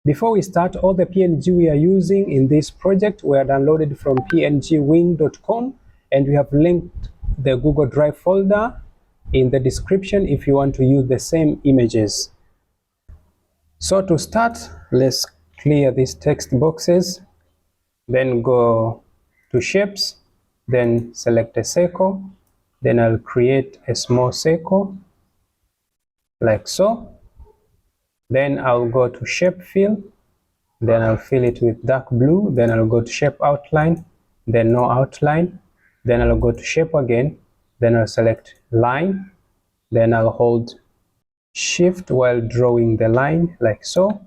Before we start, all the PNG we are using in this project were downloaded from pngwing.com, and we have linked the Google Drive folder in the description if you want to use the same images. So to start, let's clear these text boxes, then go to shapes, then select a circle, then I'll create a small circle like so. Then I'll go to shape fill, then I'll fill it with dark blue, then I'll go to shape outline, then no outline, then I'll go to shape again, then I'll select line, then I'll hold shift while drawing the line like so.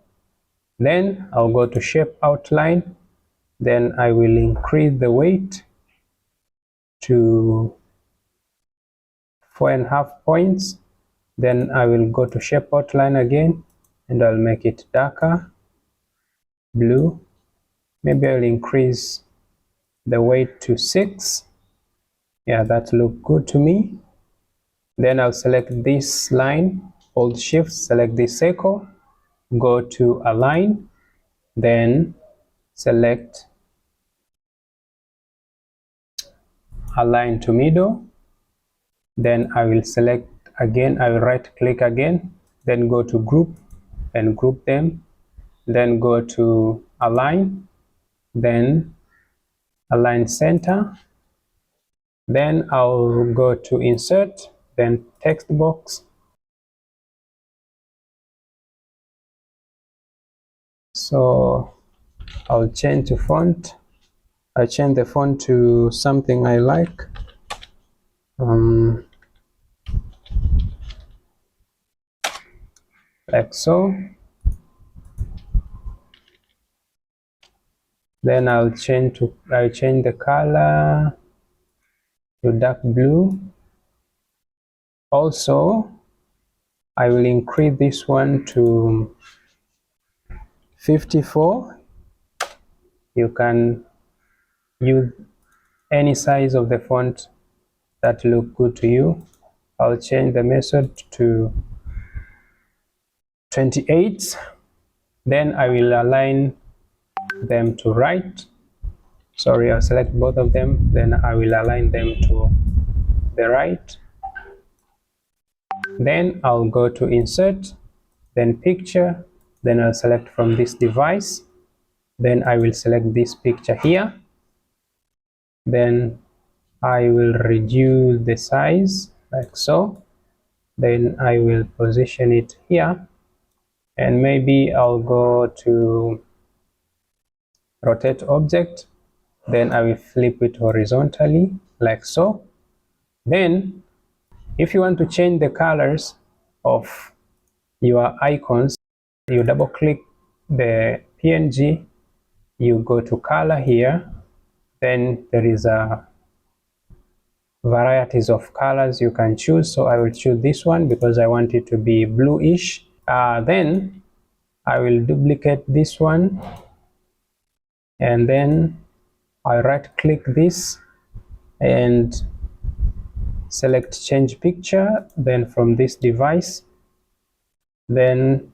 Then I'll go to shape outline, then I will increase the weight to 4.5 points, then I will go to shape outline again and I'll make it darker blue. Maybe I'll increase the weight to 6. Yeah, that looks good to me. Then I'll select this line, hold shift, select this circle, go to align, then select align to middle, then I will select again, I will right click again, then go to group and group them, then go to align, then align center, then I'll go to insert, then text box. So I'll change the font. I change the font to something I like. Like so. Then I'll change the color to dark blue. Also, I will increase this one to 54. You can use any size of the font that look good to you. I'll change the method to 28. Then I will align them to right. Sorry, I'll select both of them, then I will align them to the right. Then I'll go to insert, then picture, then I'll select from this device, then I will select this picture here, then I will reduce the size like so, then I will position it here, and maybe I'll go to rotate object, then I will flip it horizontally like so. Then if you want to change the colors of your icons, you double click the PNG, you go to color here, then there is a varieties of colors you can choose. So I will choose this one because I want it to be bluish. Then I will duplicate this one, and then I right click this and select change picture, then from this device, then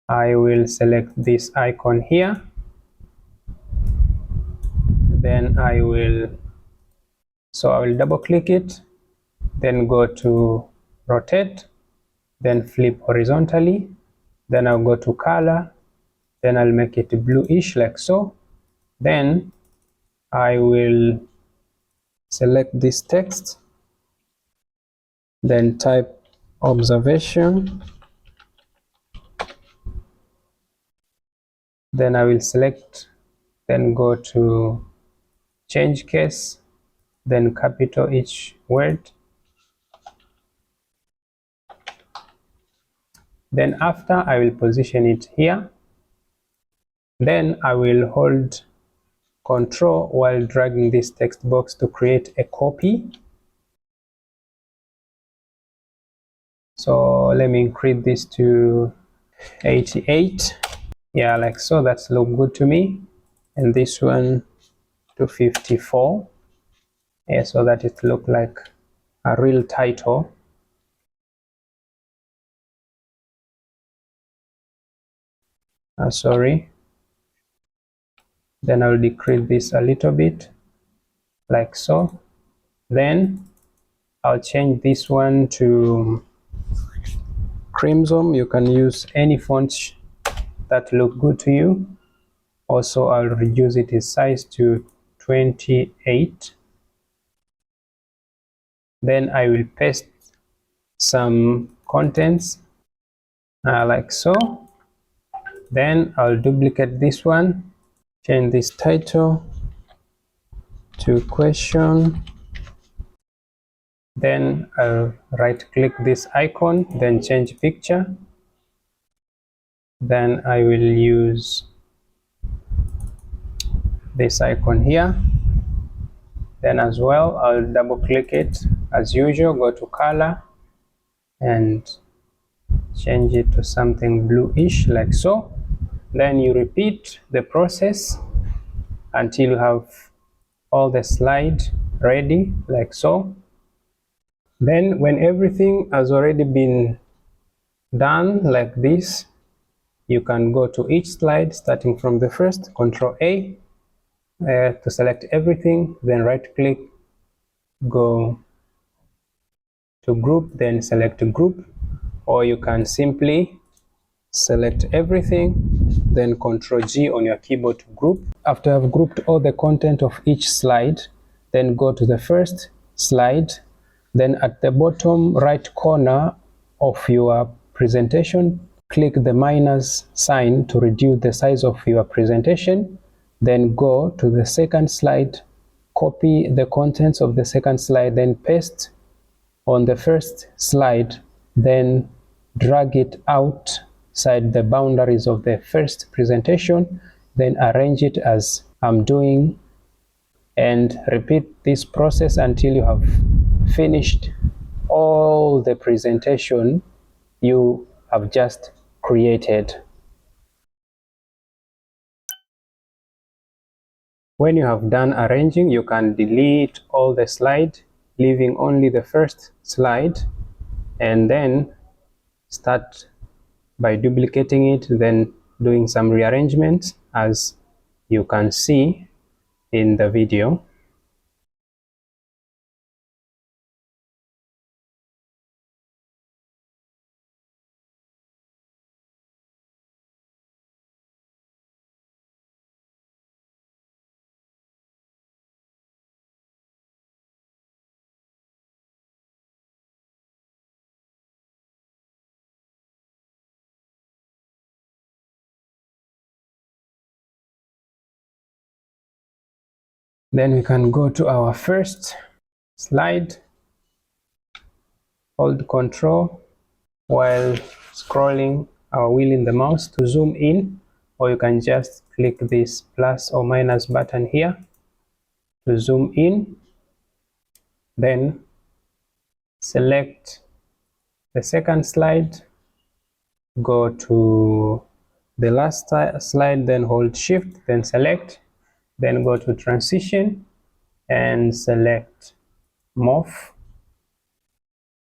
I will select this icon here, then I will double click it, then go to rotate, then flip horizontally, then I'll go to color, then I'll make it bluish like so. Then I will select this text, then type observation, then I will select, then go to change case, then capital each word. Then after I will position it here, then I will hold Control while dragging this text box to create a copy. So let me increase this to 88. Yeah, like so, that's look good to me. And this one to 54. Yeah, so that it look like a real title. sorry, then I'll decrease this a little bit like so. Then I'll change this one to crimson. You can use any font that look good to you. Also, I'll reduce it in size to 28. Then I will paste some contents like so. Then I'll duplicate this one, change this title to question. Then I'll right click this icon, then change picture. Then I will use this icon here. Then as well, I'll double click it as usual, go to color and change it to something bluish like so. Then you repeat the process until you have all the slide ready like so. Then when everything has already been done like this, you can go to each slide starting from the first, Control A to select everything, then right click, go to group, then select group, or you can simply select everything, then Control G on your keyboard to group. After I've grouped all the content of each slide, then go to the first slide, then at the bottom right corner of your presentation, click the minus sign to reduce the size of your presentation. Then go to the second slide, copy the contents of the second slide, then paste on the first slide, then drag it outside the boundaries of the first presentation, then arrange it as I'm doing, and repeat this process until you have finished all the presentation you have just created. When you have done arranging, you can delete all the slides, leaving only the first slide, and then start by duplicating it, then doing some rearrangements as you can see in the video. Then we can go to our first slide, hold Control while scrolling our wheel in the mouse to zoom in, or you can just click this plus or minus button here to zoom in. Then select the second slide, go to the last slide, then hold Shift, then select, then go to transition and select morph.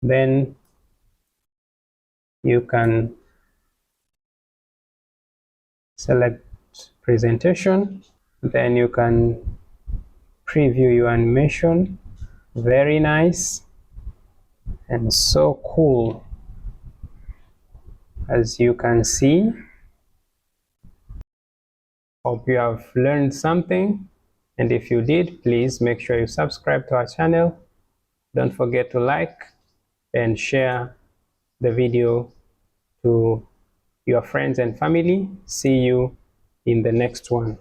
Then you can select presentation, then you can preview your animation. Very nice and so cool, as you can see. Hope you have learned something, and if you did, please make sure you subscribe to our channel. Don't forget to like and share the video to your friends and family. See you in the next one.